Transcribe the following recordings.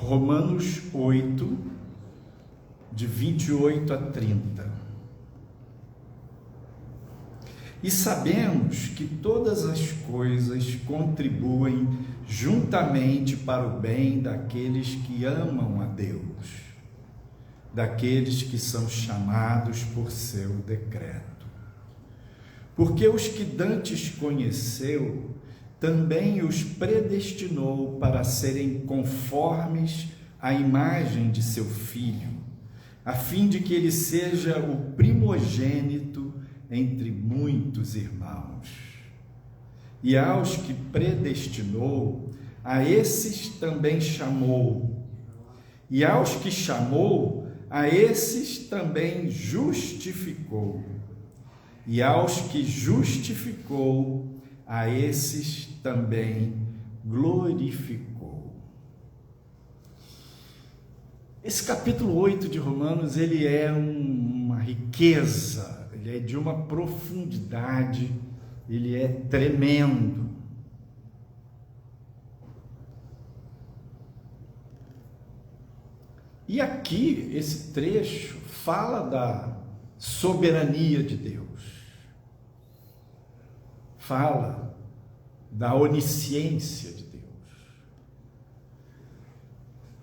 Romanos 8, de 28 a 30. E sabemos que todas as coisas contribuem juntamente para o bem daqueles que amam a Deus, daqueles que são chamados por seu decreto. Porque os que dantes conheceu, também os predestinou para serem conformes à imagem de seu Filho, a fim de que ele seja o primogênito entre muitos irmãos. E aos que predestinou, a esses também chamou. E aos que chamou, a esses também justificou. E aos que justificou, a esses também glorificou. Esse capítulo 8 de Romanos, ele é uma riqueza, ele é de uma profundidade, ele é tremendo. E aqui, esse trecho fala da soberania de Deus, fala da onisciência de Deus.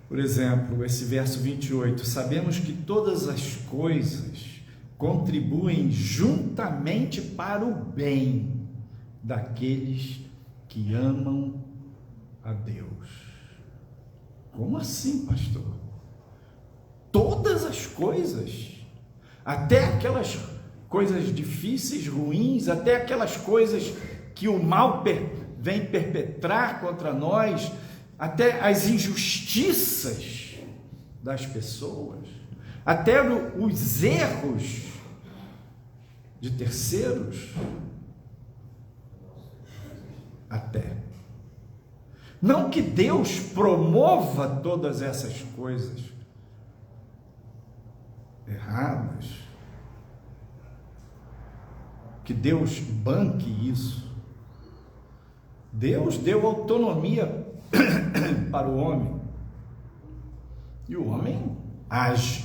Por exemplo, esse verso 28, sabemos que todas as coisas contribuem juntamente para o bem daqueles que amam a Deus. Como assim, pastor? Todas as coisas, até aquelas coisas difíceis, ruins, até aquelas coisas que o mal vem perpetrar contra nós, até as injustiças das pessoas, até os erros de terceiros, até. Não que Deus promova todas essas coisas erradas, que Deus banque isso. Deus deu autonomia para o homem, e o homem age,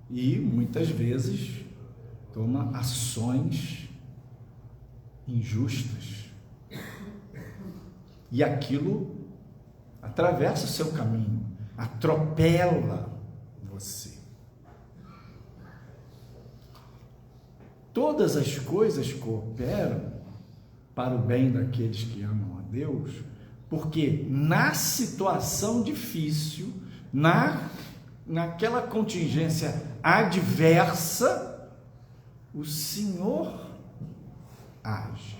e muitas vezes toma ações injustas, e aquilo atravessa o seu caminho, atropela você. Todas as coisas cooperam para o bem daqueles que amam a Deus, porque na situação difícil, naquela contingência adversa, o Senhor age,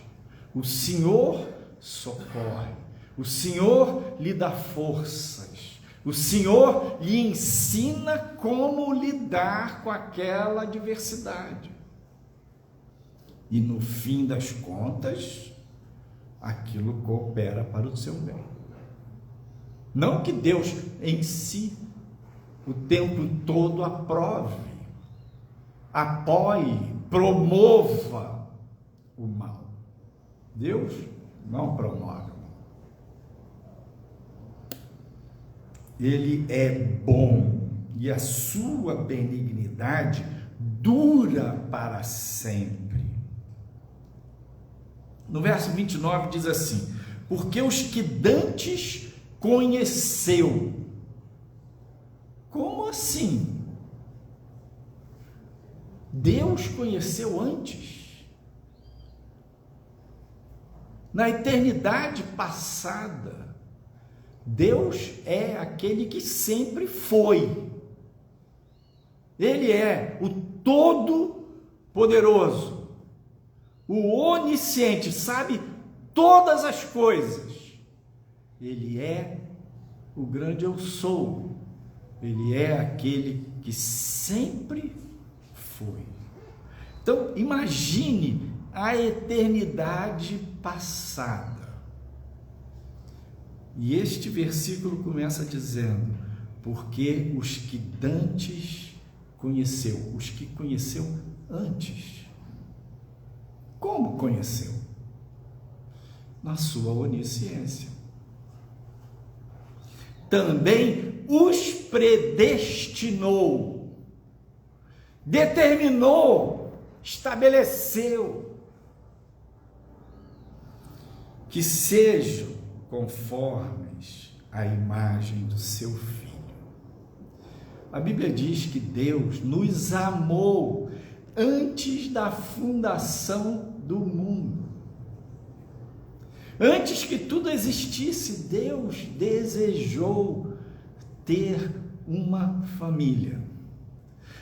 o Senhor socorre, o Senhor lhe dá forças, o Senhor lhe ensina como lidar com aquela adversidade. E no fim das contas, aquilo coopera para o seu bem. Não que Deus em si, o tempo todo, aprove, apoie, promova o mal. Deus não promove o mal. Ele é bom e a sua benignidade dura para sempre. No verso 29 diz assim: porque os que dantes conheceu. Como assim? Deus conheceu antes. Na eternidade passada, Deus é aquele que sempre foi. Ele é o Todo-Poderoso, o onisciente, sabe todas as coisas. Ele é o grande eu sou. Ele é aquele que sempre foi. Então, imagine a eternidade passada. E este versículo começa dizendo: porque os que dantes conheceu, os que conheceu antes. Como conheceu? Na sua onisciência. também os predestinou, determinou, estabeleceu que sejam conformes à imagem do seu Filho. A Bíblia diz que Deus nos amou antes da fundação do mundo. Antes que tudo existisse, Deus desejou ter uma família.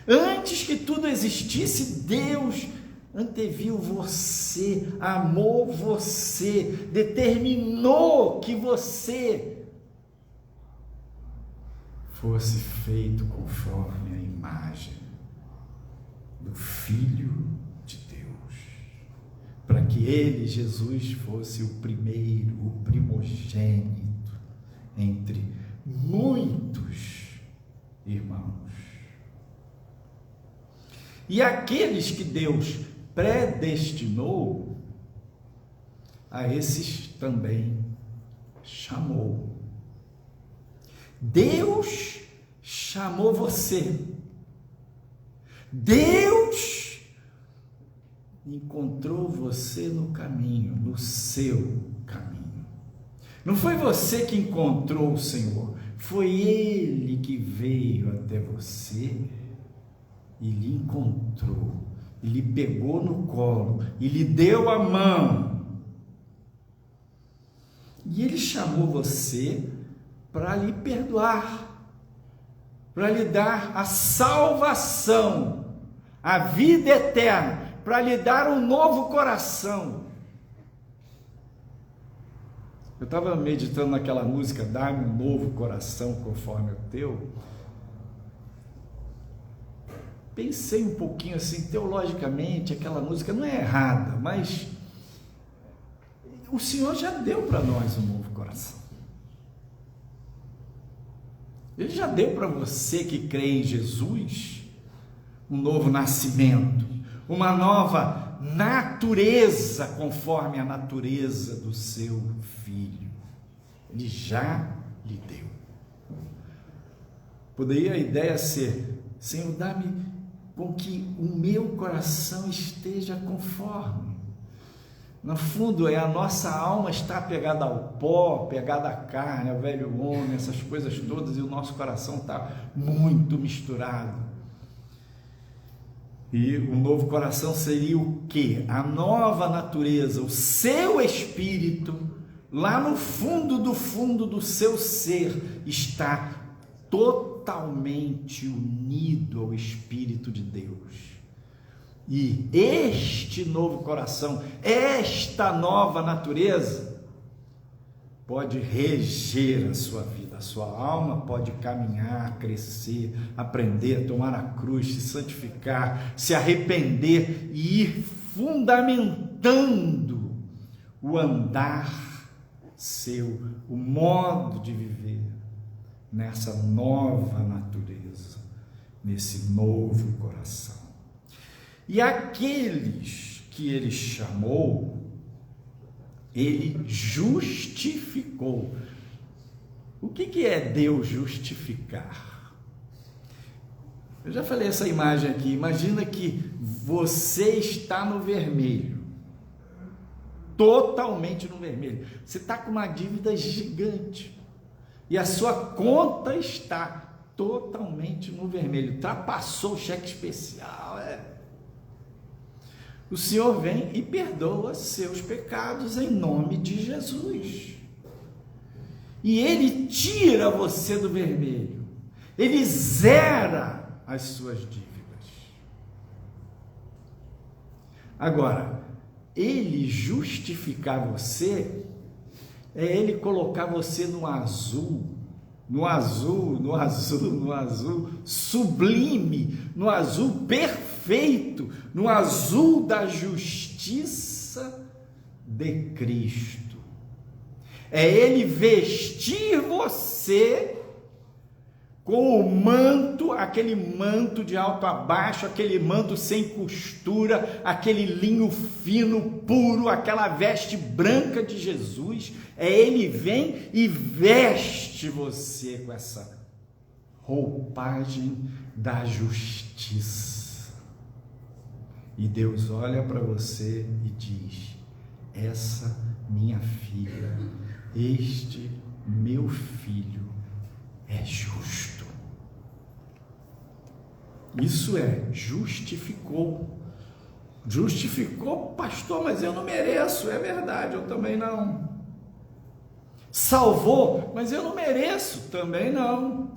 Antes que tudo existisse, Deus anteviu você, amou você, determinou que você fosse feito conforme a imagem do Filho de Deus, para que ele, Jesus, fosse o primeiro, o primogênito entre muitos irmãos. E aqueles que Deus predestinou, a esses também chamou. Deus chamou você. Deus encontrou você no caminho, no seu caminho. Não foi você que encontrou o Senhor, foi Ele que veio até você e lhe encontrou, e lhe pegou no colo, e lhe deu a mão. E Ele chamou você para lhe perdoar, para lhe dar a salvação, a vida eterna, para lhe dar um novo coração. Eu estava meditando naquela música, dá-me um novo coração conforme o teu. Pensei um pouquinho assim, teologicamente, aquela música não é errada, mas o Senhor já deu para nós um novo coração. Ele já deu para você que crê em Jesus um novo nascimento, uma nova natureza conforme a natureza do seu Filho. Ele já lhe deu. Poderia a ideia ser: Senhor, dá-me com que o meu coração esteja conforme. No fundo, a nossa alma está pegada ao pó, pegada à carne, ao velho homem, essas coisas todas, e o nosso coração está muito misturado. E o novo coração seria o quê? A nova natureza, o seu espírito, lá no fundo do seu ser, está totalmente unido ao Espírito de Deus. E este novo coração, esta nova natureza, pode reger a sua vida, a sua alma pode caminhar, crescer, aprender, tomar a cruz, se santificar, se arrepender e ir fundamentando o andar seu, o modo de viver nessa nova natureza, nesse novo coração. E aqueles que ele chamou, ele justificou. O que é Deus justificar? Eu já falei essa imagem aqui. Imagina que você está no vermelho, totalmente no vermelho. Você está com uma dívida gigante e a sua conta está totalmente no vermelho. Ultrapassou o cheque especial, O Senhor vem e perdoa seus pecados em nome de Jesus. E Ele tira você do vermelho. Ele zera as suas dívidas. Agora, Ele justificar você é Ele colocar você no azul sublime, no azul perfeito, no azul da justiça de Cristo. É Ele vestir você com o manto, aquele manto de alto a baixo, aquele manto sem costura, aquele linho fino, puro, aquela veste branca de Jesus. Ele vem e veste você com essa roupagem da justiça. E Deus olha para você e diz: essa minha filha, este meu filho é justo. Isso é, justificou. Justificou, pastor, mas eu não mereço. É verdade, eu também não. Salvou, mas eu não mereço. Também não.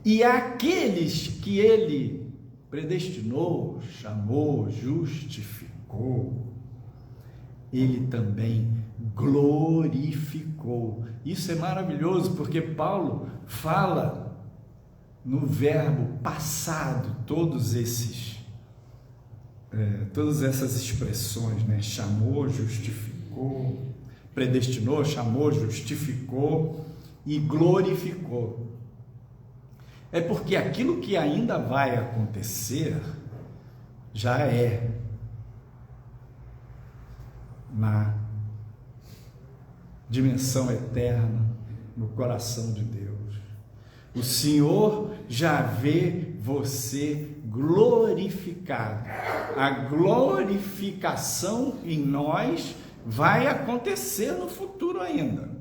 E aqueles que ele predestinou, chamou, justificou, ele também glorificou. Isso é maravilhoso, porque Paulo fala no verbo passado todas essas expressões, né? Chamou, justificou, predestinou, chamou, justificou e glorificou. É porque aquilo que ainda vai acontecer já é na dimensão eterna, no coração de Deus. O Senhor já vê você glorificado. A glorificação em nós vai acontecer no futuro ainda.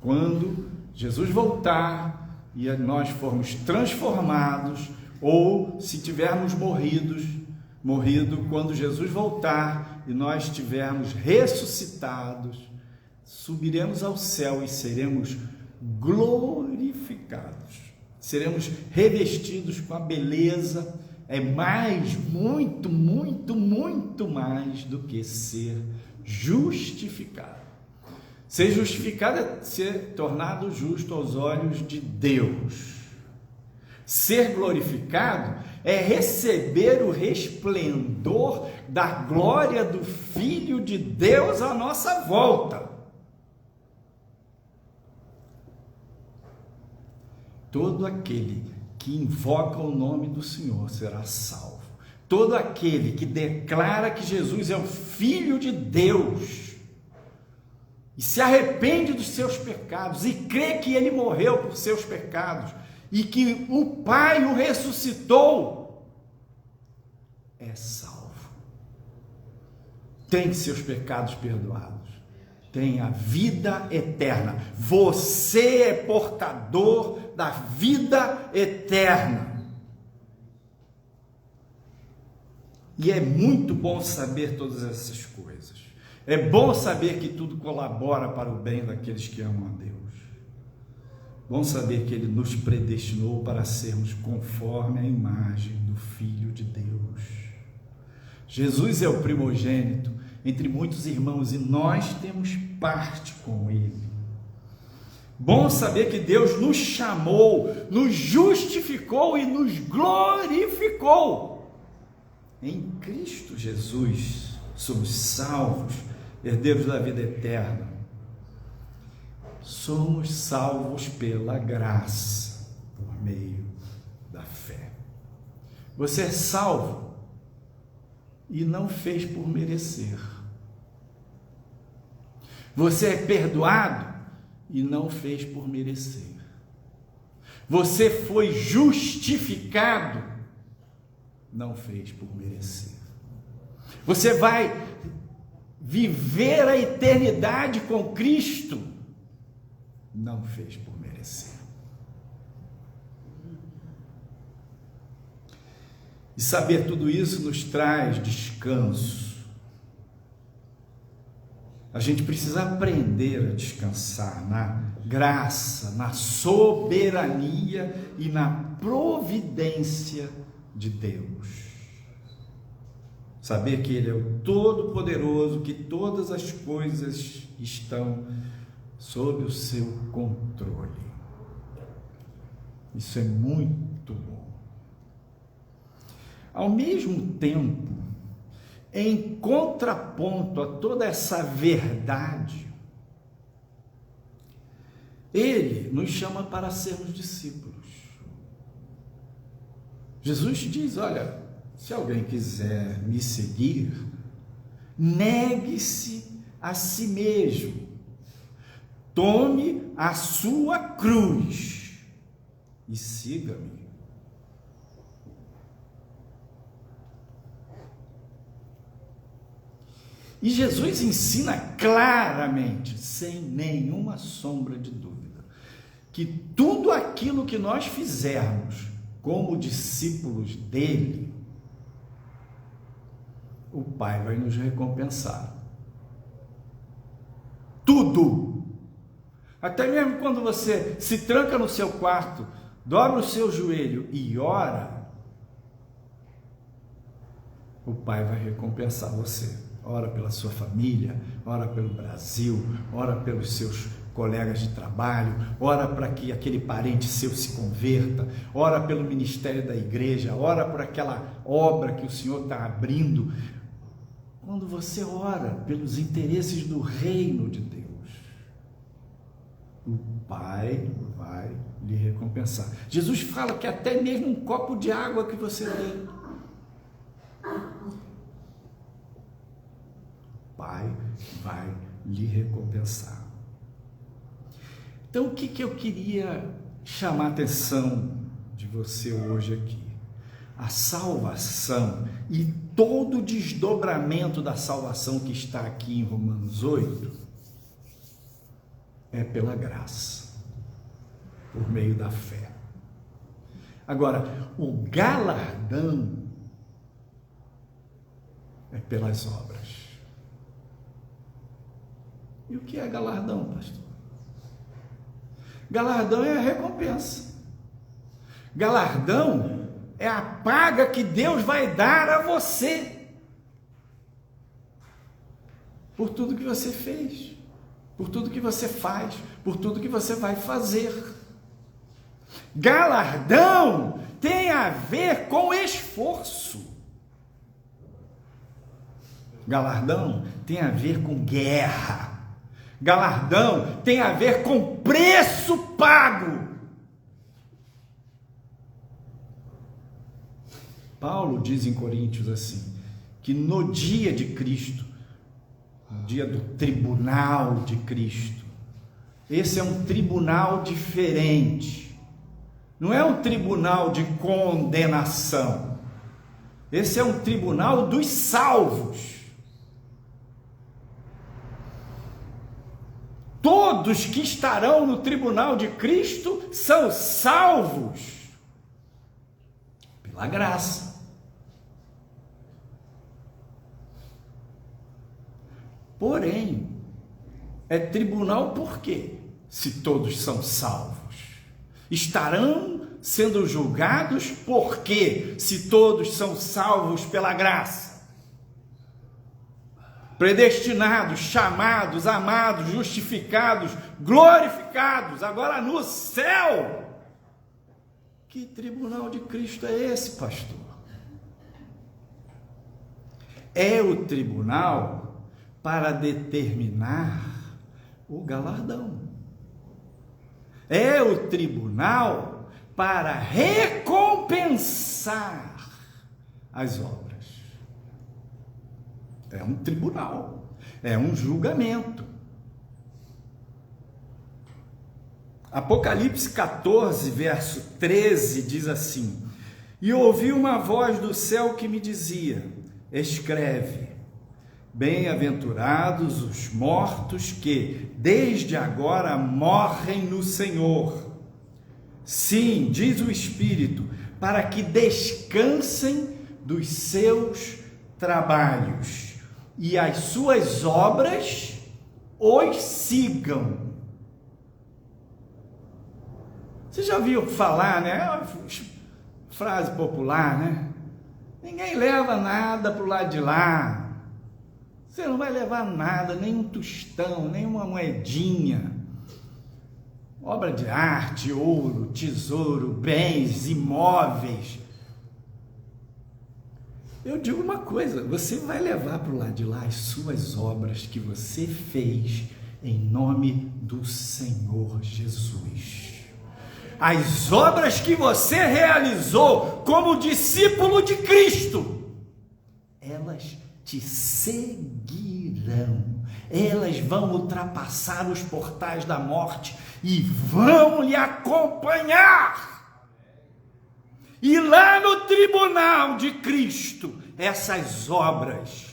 Quando Jesus voltar e nós formos transformados, ou se tivermos morrido quando Jesus voltar e nós estivermos ressuscitados, subiremos ao céu e seremos glorificados, seremos revestidos com a beleza. É mais, muito, muito, muito mais do que ser justificado. Ser justificado é ser tornado justo aos olhos de Deus. Ser glorificado é receber o resplendor da glória do Filho de Deus à nossa volta. Todo aquele que invoca o nome do Senhor será salvo. Todo aquele que declara que Jesus é o Filho de Deus e se arrepende dos seus pecados e crê que Ele morreu por seus pecados e que o Pai o ressuscitou, é salvo. Tem seus pecados perdoados. Tem a vida eterna. Você é portador da vida eterna. E é muito bom saber todas essas coisas. É bom saber que tudo colabora para o bem daqueles que amam a Deus. Bom saber que Ele nos predestinou para sermos conforme a imagem do Filho de Deus. Jesus é o primogênito entre muitos irmãos e nós temos parte com Ele. Bom saber que Deus nos chamou, nos justificou e nos glorificou. Em Cristo Jesus somos salvos, herdeiros da vida eterna. Somos salvos pela graça, por meio da fé. Você é salvo e não fez por merecer. Você é perdoado e não fez por merecer. Você foi justificado, não fez por merecer. Você vai viver a eternidade com Cristo, não fez por merecer. E saber tudo isso nos traz descanso. A gente precisa aprender a descansar na graça, na soberania e na providência de Deus. Saber que Ele é o Todo-Poderoso, que todas as coisas estão sob o seu controle. Isso é muito bom. Ao mesmo tempo, em contraponto a toda essa verdade, Ele nos chama para sermos discípulos. Jesus diz: olha, se alguém quiser me seguir, negue-se a si mesmo, tome a sua cruz e siga-me. E Jesus ensina claramente, sem nenhuma sombra de dúvida, que tudo aquilo que nós fizermos como discípulos dele, o Pai vai nos recompensar. Tudo! Até mesmo quando você se tranca no seu quarto, dobra o seu joelho e ora, o Pai vai recompensar você. Ora pela sua família, ora pelo Brasil, ora pelos seus colegas de trabalho, ora para que aquele parente seu se converta, ora pelo ministério da igreja, ora por aquela obra que o Senhor está abrindo. Quando você ora pelos interesses do reino de Deus, o Pai vai lhe recompensar. Jesus fala que até mesmo um copo de água que você dê, o Pai vai lhe recompensar. Então, o que eu queria chamar a atenção de você hoje aqui? A salvação e todo o desdobramento da salvação que está aqui em Romanos 8 é pela graça, por meio da fé. Agora, o galardão é pelas obras. E o que é galardão, pastor? Galardão é a recompensa. Galardão é a paga que Deus vai dar a você por tudo que você fez, por tudo que você faz, por tudo que você vai fazer. Galardão tem a ver com esforço. Galardão tem a ver com guerra. Galardão tem a ver com preço pago. Paulo diz em Coríntios assim, que no dia de Cristo, no dia do tribunal de Cristo, esse é um tribunal diferente, não é um tribunal de condenação, esse é um tribunal dos salvos. Todos que estarão no tribunal de Cristo são salvos pela graça. Porém, é tribunal por quê? Se todos são salvos. Estarão sendo julgados por quê? Se todos são salvos pela graça. Predestinados, chamados, amados, justificados, glorificados, agora no céu. Que tribunal de Cristo é esse, pastor? É o tribunal para determinar o galardão. É o tribunal para recompensar as obras. É um tribunal, é um julgamento. Apocalipse 14, verso 13 diz assim: e ouvi uma voz do céu que me dizia: escreve, bem-aventurados os mortos que desde agora morrem no Senhor. Sim, diz o Espírito, para que descansem dos seus trabalhos e as suas obras os sigam. Você já ouviu falar, né? Frase popular, né? Ninguém leva nada para o lado de lá. Você não vai levar nada, nem um tostão, nem uma moedinha. Obra de arte, ouro, tesouro, bens, imóveis. Eu digo uma coisa, você vai levar para o lado de lá as suas obras que você fez em nome do Senhor Jesus. As obras que você realizou como discípulo de Cristo, elas te seguirão. Elas vão ultrapassar os portais da morte e vão lhe acompanhar. E lá no tribunal de Cristo, essas obras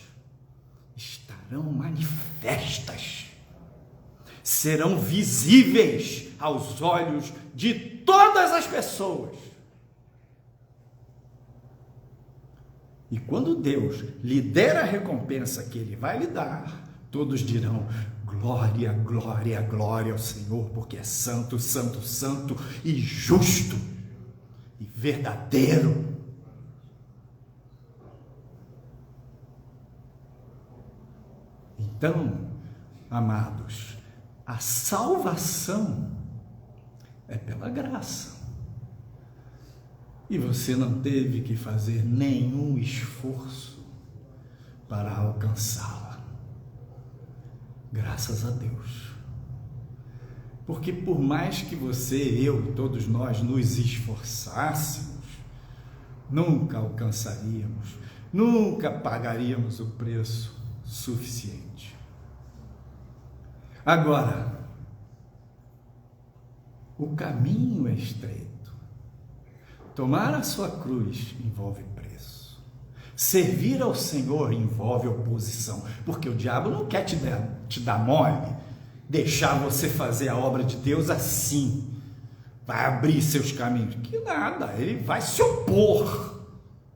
estarão manifestas, serão visíveis aos olhos de todas as pessoas. E quando Deus lhe der a recompensa que Ele vai lhe dar, todos dirão: glória, glória, glória ao Senhor, porque é santo, santo, santo e justo e verdadeiro. Então, amados, a salvação é pela graça. E você não teve que fazer nenhum esforço para alcançá-la. Graças a Deus. Porque por mais que você, eu, todos nós nos esforçássemos, nunca alcançaríamos, nunca pagaríamos o preço suficiente. Agora, o caminho é estreito. Tomar a sua cruz envolve preço. Servir ao Senhor envolve oposição, porque o diabo não quer te dar mole, deixar você fazer a obra de Deus assim, vai abrir seus caminhos. Que nada, ele vai se opor,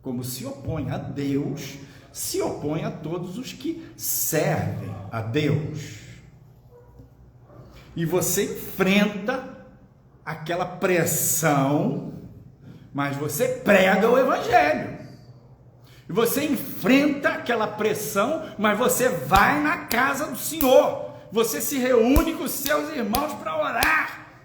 como se opõe a Deus, se opõe a todos os que servem a Deus. E você enfrenta aquela pressão, mas você prega o Evangelho. E você enfrenta aquela pressão, mas você vai na casa do Senhor. Você se reúne com os seus irmãos para orar.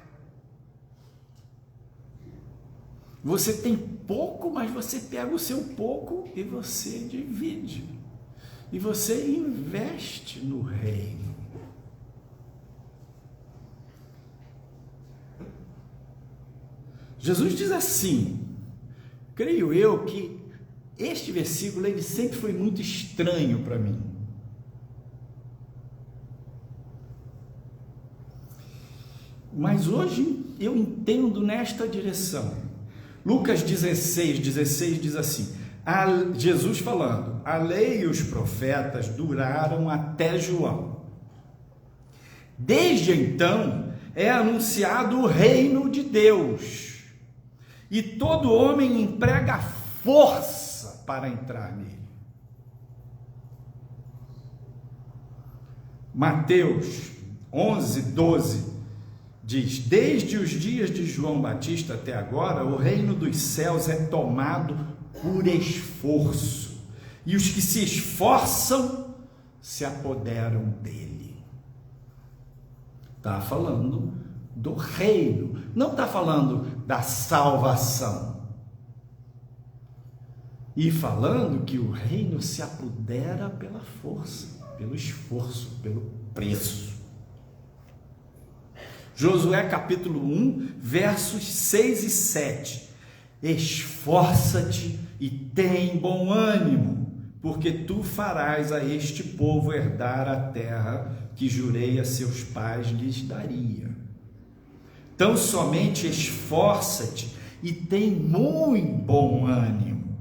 Você tem pouco, mas você pega o seu pouco e você divide. E você investe no reino. Jesus diz assim, creio eu que este versículo ele sempre foi muito estranho para mim. Mas hoje eu entendo nesta direção. Lucas 16 diz assim, Jesus falando, a lei e os profetas duraram até João. Desde então é anunciado o reino de Deus. E todo homem emprega força para entrar nele. Mateus 11:12 diz, desde os dias de João Batista até agora, o reino dos céus é tomado por esforço, e os que se esforçam se apoderam dele. Está falando do reino, não está falando da salvação. E falando que o reino se apodera pela força, pelo esforço, pelo preço. Josué capítulo 1, versos 6 e 7. Esforça-te e tem bom ânimo, porque tu farás a este povo herdar a terra que jurei a seus pais lhes daria. Então somente esforça-te e tem muito bom ânimo,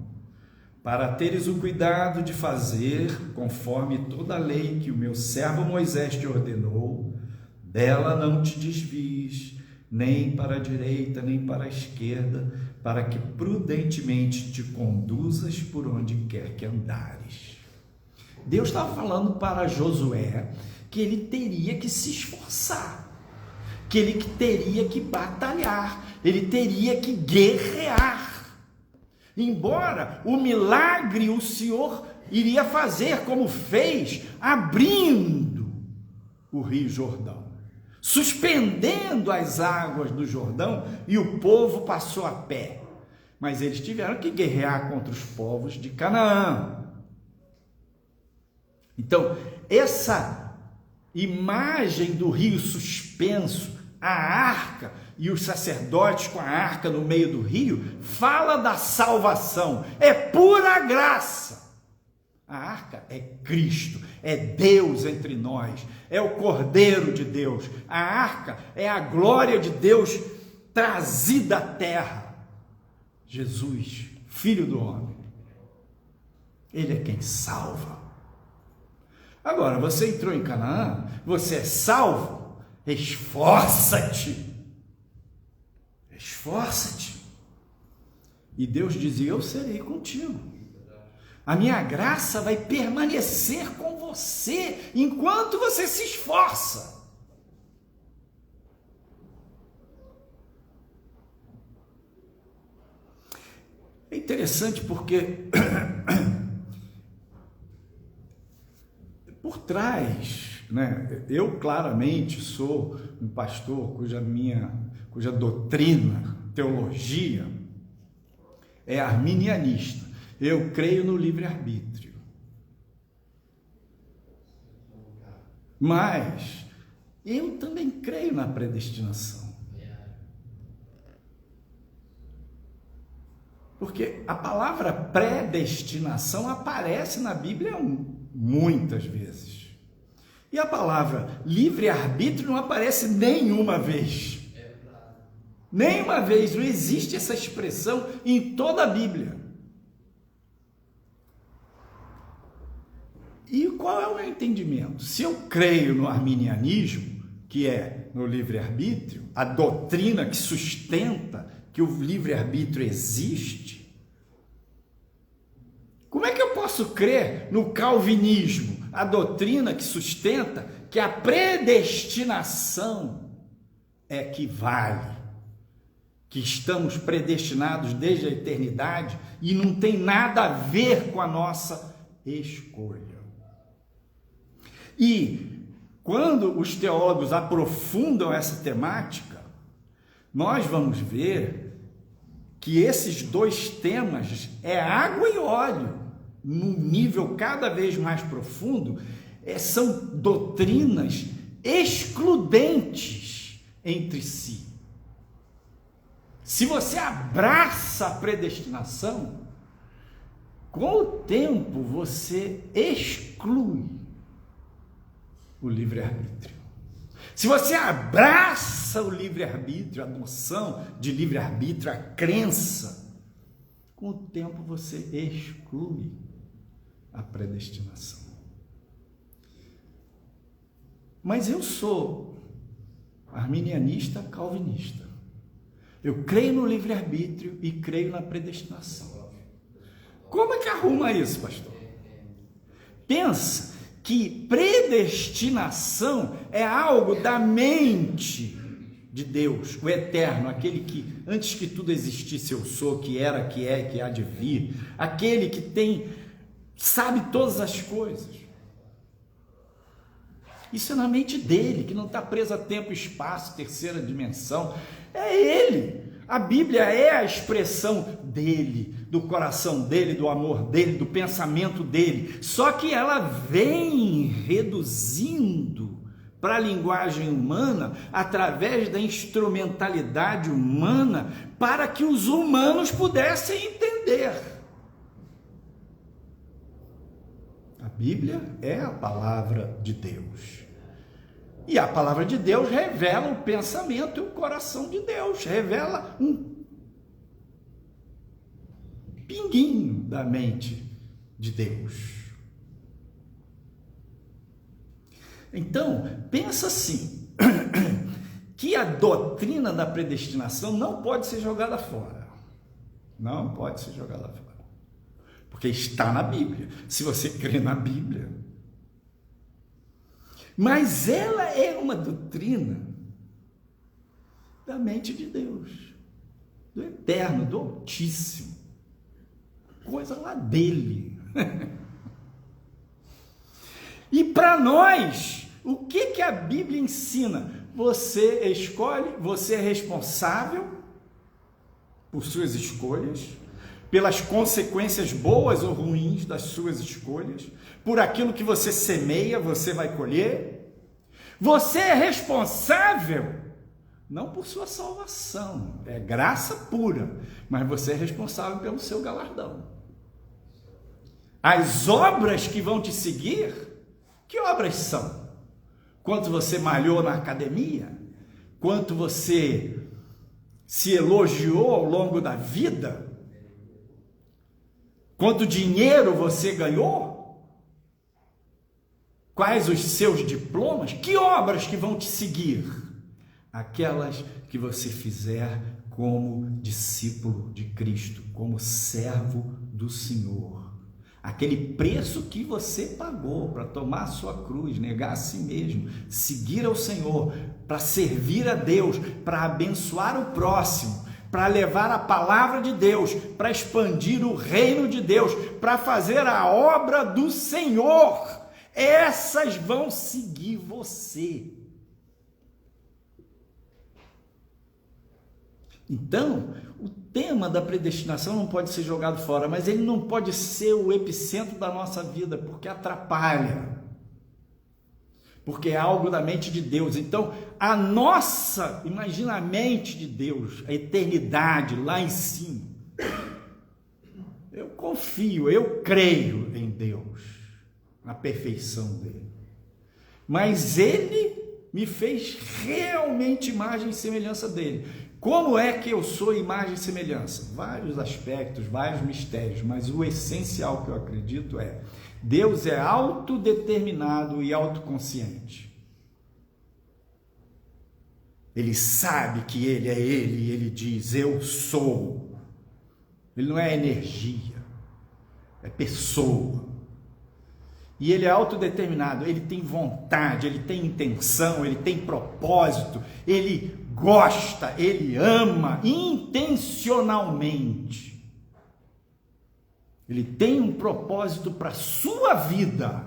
para teres o cuidado de fazer conforme toda a lei que o meu servo Moisés te ordenou. Dela não te desvies, nem para a direita, nem para a esquerda, para que prudentemente te conduzas por onde quer que andares. Deus estava falando para Josué que ele teria que se esforçar, que ele teria que batalhar, ele teria que guerrear. Embora o milagre o Senhor iria fazer, como fez, abrindo o Rio Jordão, suspendendo as águas do Jordão, e o povo passou a pé. Mas eles tiveram que guerrear contra os povos de Canaã. Então, essa imagem do rio suspenso, a arca e os sacerdotes com a arca no meio do rio, fala da salvação, é pura graça. A arca é Cristo, é Deus entre nós, é o Cordeiro de Deus. A arca é a glória de Deus trazida à terra. Jesus, Filho do homem, ele é quem salva. Agora, você entrou em Canaã, você é salvo, esforça-te. Esforça-te. E Deus dizia: eu serei contigo. A minha graça vai permanecer com você enquanto você se esforça. É interessante porque por trás, né, eu claramente sou um pastor cuja doutrina, teologia é arminianista. Eu creio no livre-arbítrio. Mas eu também creio na predestinação. Porque a palavra predestinação aparece na Bíblia muitas vezes. E a palavra livre-arbítrio não aparece nenhuma vez. Nenhuma vez, não existe essa expressão em toda a Bíblia. E qual é o meu entendimento? Se eu creio no arminianismo, que é no livre-arbítrio, a doutrina que sustenta que o livre-arbítrio existe, como é que eu posso crer no calvinismo, a doutrina que sustenta que a predestinação é que vale, que estamos predestinados desde a eternidade e não tem nada a ver com a nossa escolha? E quando os teólogos aprofundam essa temática, nós vamos ver que esses dois temas é água e óleo, num nível cada vez mais profundo, são doutrinas excludentes entre si. Se você abraça a predestinação, com o tempo você exclui o livre-arbítrio. Se você abraça o livre-arbítrio, a noção de livre-arbítrio, a crença, com o tempo você exclui a predestinação. Mas eu sou arminianista calvinista. Eu creio no livre-arbítrio e creio na predestinação. Como é que arruma isso, pastor? Pensa que predestinação é algo da mente de Deus, o eterno, aquele que antes que tudo existisse eu sou, que era, que é, que há de vir, aquele que sabe todas as coisas. Isso é na mente dele, que não está preso a tempo, espaço, terceira dimensão. É ele. A Bíblia é a expressão dele, do coração dele, do amor dele, do pensamento dele. Só que ela vem reduzindo para a linguagem humana através da instrumentalidade humana para que os humanos pudessem entender. A Bíblia é a palavra de Deus. E a palavra de Deus revela o pensamento e o coração de Deus, revela um pinguinho da mente de Deus. Então, pensa assim, que a doutrina da predestinação não pode ser jogada fora. Não pode ser jogada fora. Porque está na Bíblia. Se você crê na Bíblia. Mas ela é uma doutrina da mente de Deus, do Eterno, do Altíssimo. Coisa lá dele. E para nós, o que a Bíblia ensina? Você escolhe, você é responsável por suas escolhas, pelas consequências boas ou ruins das suas escolhas, por aquilo que você semeia, você vai colher. Você é responsável não por sua salvação, é graça pura, mas você é responsável pelo seu galardão. As obras que vão te seguir, que obras são? Quanto você malhou na academia? Quanto você se elogiou ao longo da vida? Quanto dinheiro você ganhou? Quais os seus diplomas? Que obras que vão te seguir? Aquelas que você fizer como discípulo de Cristo, como servo do Senhor. Aquele preço que você pagou para tomar a sua cruz, negar a si mesmo, seguir ao Senhor, para servir a Deus, para abençoar o próximo, para levar a palavra de Deus, para expandir o reino de Deus, para fazer a obra do Senhor. Essas vão seguir você. Então, o tema da predestinação não pode ser jogado fora, mas ele não pode ser o epicentro da nossa vida, porque atrapalha, porque é algo da mente de Deus. Então, imagina a mente de Deus, a eternidade lá em cima. Eu confio, eu creio em Deus, na perfeição dele, mas ele me fez realmente imagem e semelhança dele. Como é que eu sou imagem e semelhança? Vários aspectos, vários mistérios, mas o essencial que eu acredito é: Deus é autodeterminado e autoconsciente. Ele sabe que ele é ele e ele diz: eu sou. Ele não é energia, é pessoa. E ele é autodeterminado, ele tem vontade, ele tem intenção, ele tem propósito, ele gosta, ele ama intencionalmente. Ele tem um propósito para a sua vida.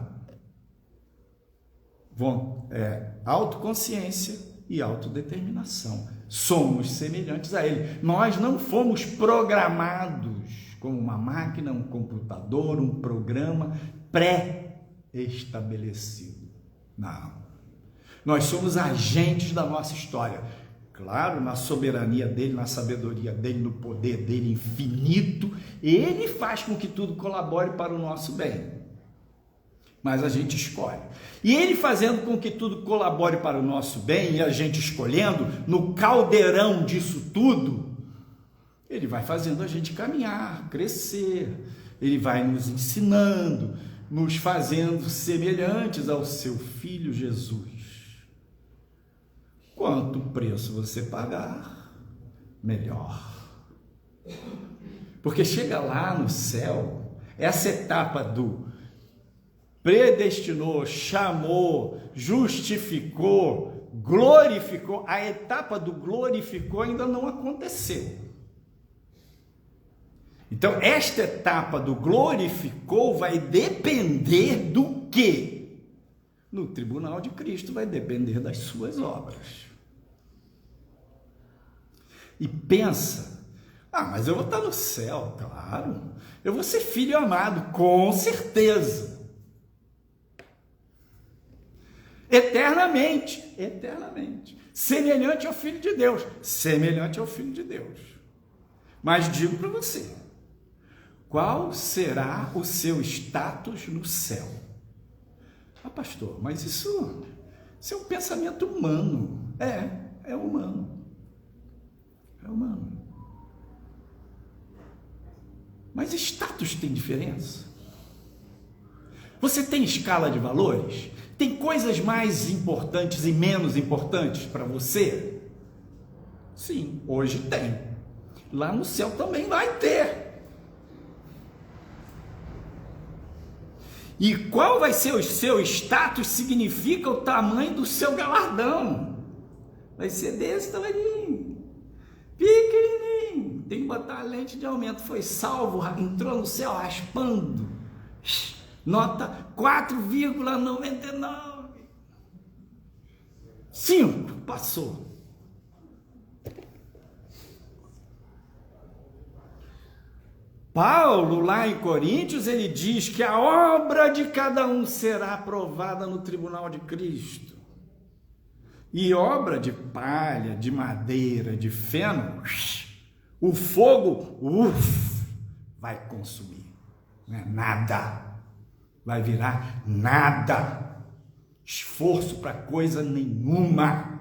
Autoconsciência e autodeterminação. Somos semelhantes a ele. Nós não fomos programados como uma máquina, um computador, um programa pré-estabelecido. Não. Nós somos agentes da nossa história. Claro, na soberania dele, na sabedoria dele, no poder dele infinito, ele faz com que tudo colabore para o nosso bem. Mas a gente escolhe. E ele fazendo com que tudo colabore para o nosso bem, e a gente escolhendo, no caldeirão disso tudo, ele vai fazendo a gente caminhar, crescer, ele vai nos ensinando, nos fazendo semelhantes ao seu Filho Jesus. Quanto preço você pagar, melhor. Porque chega lá no céu, essa etapa do predestinou, chamou, justificou, glorificou, a etapa do glorificou ainda não aconteceu. Então, esta etapa do glorificou vai depender do quê? No tribunal de Cristo vai depender das suas obras. E pensa, mas eu vou estar no céu, claro. Eu vou ser filho amado, com certeza. Eternamente. Semelhante ao Filho de Deus. Semelhante ao Filho de Deus. Mas digo para você, qual será o seu status no céu? Pastor, mas isso é um pensamento humano. É humano. É humano. Mas status tem diferença? Você tem escala de valores? Tem coisas mais importantes e menos importantes para você? Sim, hoje tem. Lá no céu também vai ter. E qual vai ser o seu status significa o tamanho do seu galardão. Vai ser desse tamanho, pequenininho. Tem que botar a lente de aumento. Foi salvo, entrou no céu raspando. Nota 4,99. 5, passou. Paulo, lá em Coríntios, ele diz que a obra de cada um será aprovada no tribunal de Cristo. E obra de palha, de madeira, de feno, o fogo, vai consumir. Não é nada. Vai virar nada. Esforço para coisa nenhuma.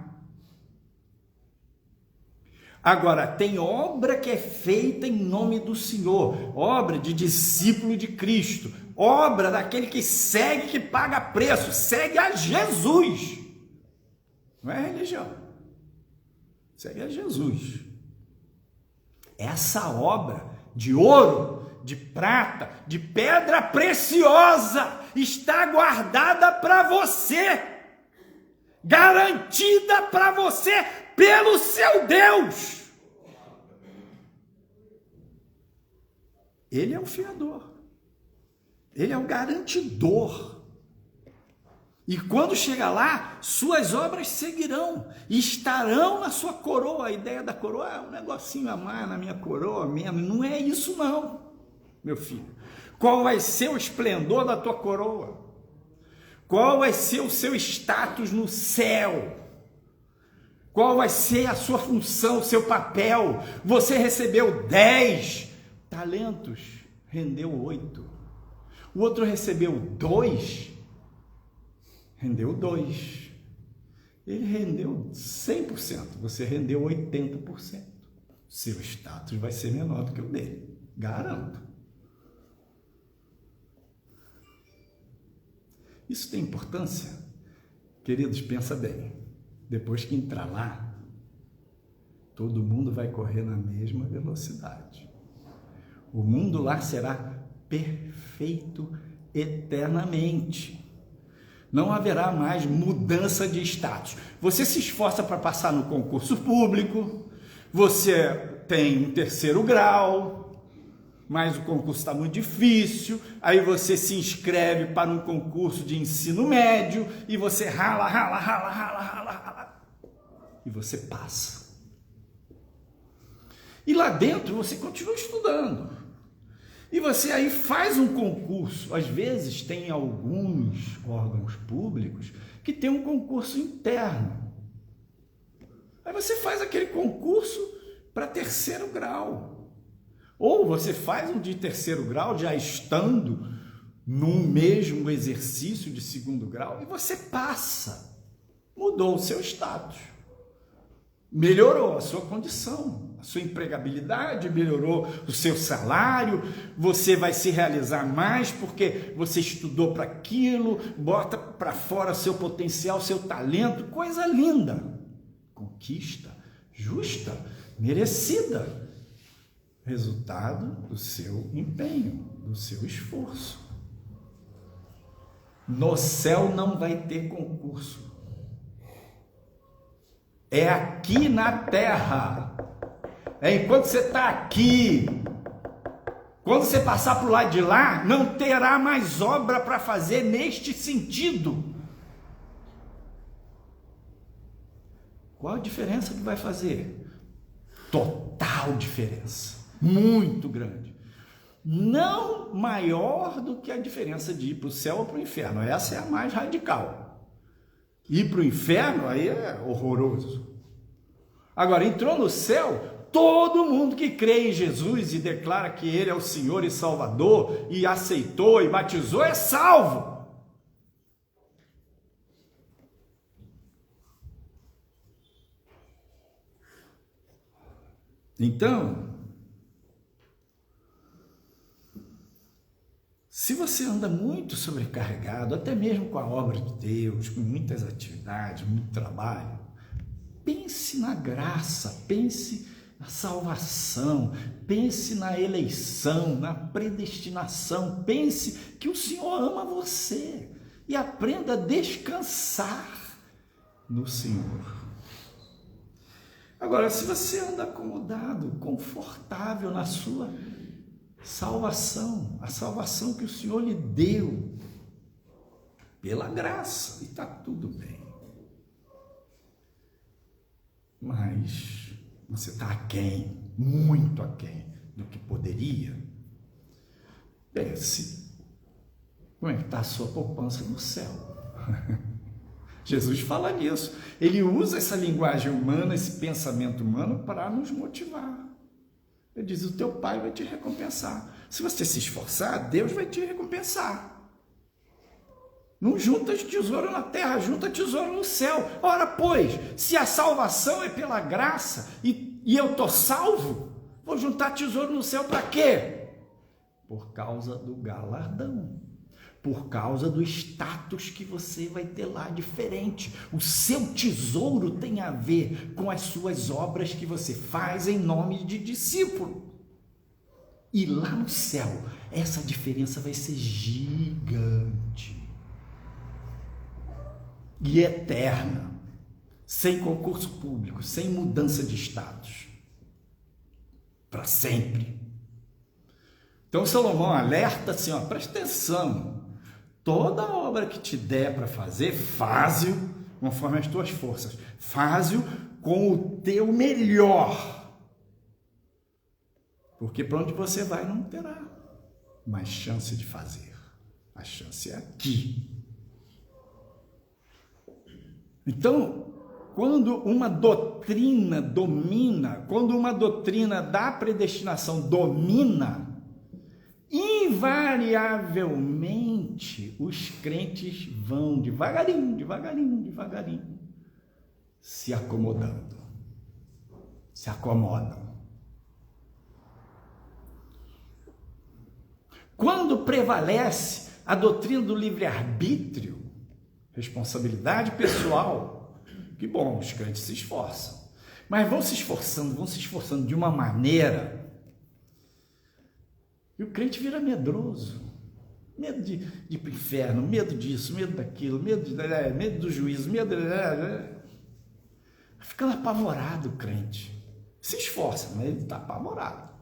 Agora, tem obra que é feita em nome do Senhor, obra de discípulo de Cristo, obra daquele que segue, que paga preço, segue a Jesus. Não é religião, segue a Jesus. Essa obra de ouro, de prata, de pedra preciosa, está guardada para você, garantida para você pelo seu Deus. Ele é o fiador, ele é o garantidor. E quando chegar lá, suas obras seguirão, estarão na sua coroa. A ideia da coroa é um negocinho a mais na minha coroa mesmo. Não é isso não, meu filho. Qual vai ser o esplendor da tua coroa? Qual vai ser o seu status no céu? Qual vai ser a sua função, o seu papel? Você recebeu 10 talentos, rendeu 8. O outro recebeu 2, rendeu 2. Ele rendeu 100%, você rendeu 80%. Seu status vai ser menor do que o dele, garanto. Isso tem importância? Queridos, pensa bem. Depois que entrar lá, todo mundo vai correr na mesma velocidade. O mundo lá será perfeito eternamente. Não haverá mais mudança de status. Você se esforça para passar no concurso público, você tem um 3º grau, mas o concurso está muito difícil, aí você se inscreve para um concurso de ensino médio e você rala, e você passa. E lá dentro você continua estudando. E você aí faz um concurso. Às vezes tem alguns órgãos públicos que tem um concurso interno. Aí você faz aquele concurso para 3º grau. Ou você faz um de 3º grau já estando num mesmo exercício de 2º grau e você passa. Mudou o seu status. Melhorou a sua condição, a sua empregabilidade, melhorou o seu salário, você vai se realizar mais porque você estudou para aquilo, bota para fora seu potencial, seu talento, coisa linda. Conquista justa, merecida, resultado do seu empenho, do seu esforço. No céu não vai ter concurso. É aqui na terra. É enquanto você está aqui. Quando você passar para o lado de lá, não terá mais obra para fazer neste sentido. Qual a diferença que vai fazer? Total diferença. Muito grande. Não maior do que a diferença de ir para o céu ou para o inferno. Essa é a mais radical. Ir para o inferno, aí é horroroso. Agora, entrou no céu, todo mundo que crê em Jesus e declara que Ele é o Senhor e Salvador, e aceitou e batizou, é salvo. Então, se você anda muito sobrecarregado, até mesmo com a obra de Deus, com muitas atividades, muito trabalho, pense na graça, pense na salvação, pense na eleição, na predestinação, pense que o Senhor ama você e aprenda a descansar no Senhor. Agora, se você anda acomodado, confortável na sua salvação, a salvação que o Senhor lhe deu, pela graça, e está tudo bem. Mas você está aquém, muito aquém do que poderia. Pense, como é que está a sua poupança no céu? Jesus fala nisso. Ele usa essa linguagem humana, esse pensamento humano para nos motivar. Ele diz, o teu pai vai te recompensar. Se você se esforçar, Deus vai te recompensar. Não junta tesouro na terra, junta tesouro no céu. Ora, pois, se a salvação é pela graça e eu estou salvo, vou juntar tesouro no céu para quê? Por causa do galardão, por causa do status que você vai ter lá diferente. O seu tesouro tem a ver com as suas obras que você faz em nome de discípulo. E lá no céu, essa diferença vai ser gigante e eterna, sem concurso público, sem mudança de status, para sempre. Então Salomão alerta assim, ó, presta atenção, toda obra que te der para fazer, faz-o conforme as tuas forças, faz-o com o teu melhor, porque para onde você vai não terá mais chance de fazer, a chance é aqui. Então, quando uma doutrina domina, quando uma doutrina da predestinação domina, invariavelmente os crentes vão devagarinho, se acomodando, se acomodam. Quando prevalece a doutrina do livre-arbítrio, responsabilidade pessoal, que bom, os crentes se esforçam, mas vão se esforçando de uma maneira, e o crente vira medroso, medo de ir para o inferno, medo disso, medo daquilo, medo do juízo, ficando apavorado o crente, se esforça, mas ele está apavorado,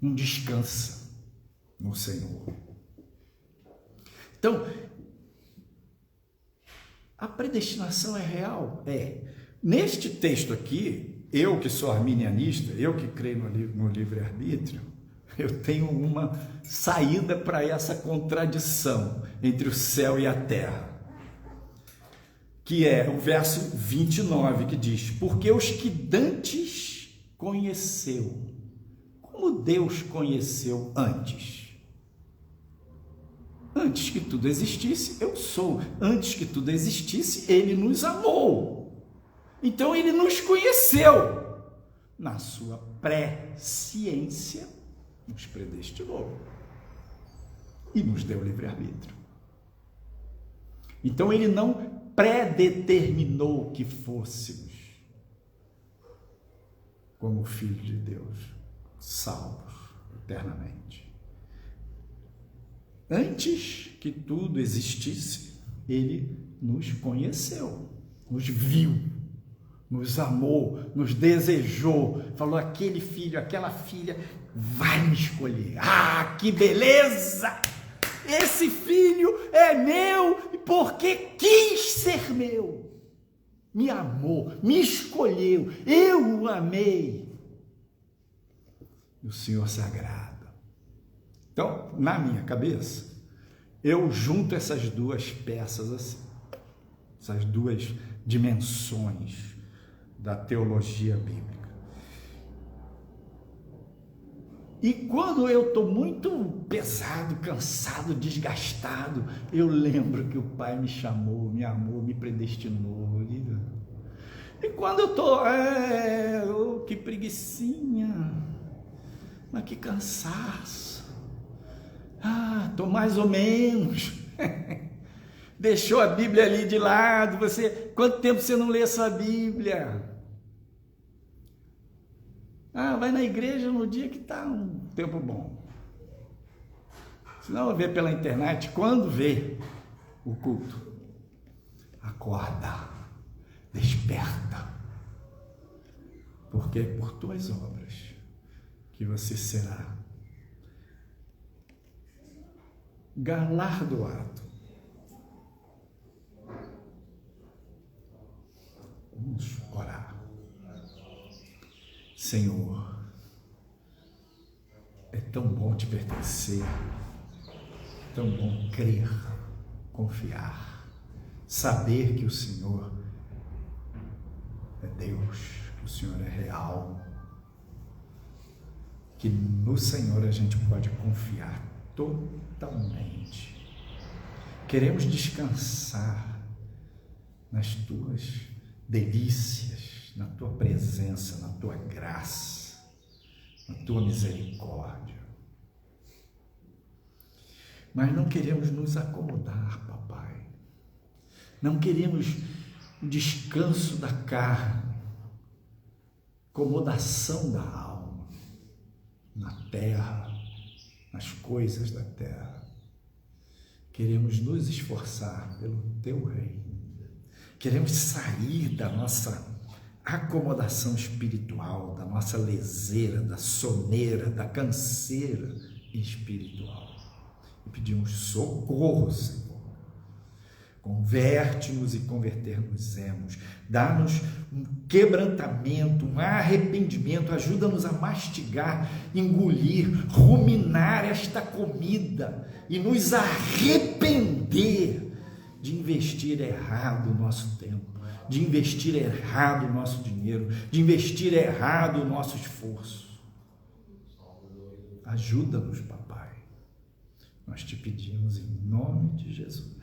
não descansa no Senhor. Então, a predestinação é real? É. Neste texto aqui, eu que sou arminianista, eu que creio no livre-arbítrio, eu tenho uma saída para essa contradição entre o céu e a terra, que é o verso 29, que diz, porque os que dantes conheceu, como Deus conheceu antes? Antes que tudo existisse, eu sou. Antes que tudo existisse, Ele nos amou. Então, Ele nos conheceu. Na sua presciência, nos predestinou. E nos deu livre-arbítrio. Então, Ele não predeterminou que fôssemos como filho de Deus, salvos eternamente. Antes que tudo existisse, Ele nos conheceu, nos viu, nos amou, nos desejou, falou, aquele filho, aquela filha vai me escolher. Ah, que beleza! Esse filho é meu porque quis ser meu. Me amou, me escolheu, eu o amei. E o Senhor sagrado. Então, na minha cabeça, eu junto essas duas peças assim, essas duas dimensões da teologia bíblica. E quando eu estou muito pesado, cansado, desgastado, eu lembro que o Pai me chamou, me amou, me predestinou. E quando eu estou, que preguicinha, mas que cansaço. Estou mais ou menos. Deixou a Bíblia ali de lado. Quanto tempo você não lê essa Bíblia? Vai na igreja no dia que está um tempo bom. Se não vê pela internet, quando vê o culto, acorda, desperta, porque é por tuas obras que você será galardoado. Vamos orar. Senhor, é tão bom te pertencer, tão bom crer, confiar, saber que o Senhor é Deus, que o Senhor é real, que no Senhor a gente pode confiar totalmente. Queremos descansar nas tuas delícias, na tua presença, na tua graça, na tua misericórdia. Mas não queremos nos acomodar, papai. Não queremos o descanso da carne, acomodação da alma, na terra, nas coisas da terra. Queremos nos esforçar pelo teu reino. Queremos sair da nossa acomodação espiritual, da nossa leseira, da soneira, da canseira espiritual. E pedimos socorro, Senhor. Converte-nos e converter-nos-emos. Dá-nos um quebrantamento, um arrependimento. Ajuda-nos a mastigar, engolir, ruminar esta comida e nos arrepender de investir errado o nosso tempo, de investir errado o nosso dinheiro, de investir errado o nosso esforço. Ajuda-nos, papai. Nós te pedimos em nome de Jesus.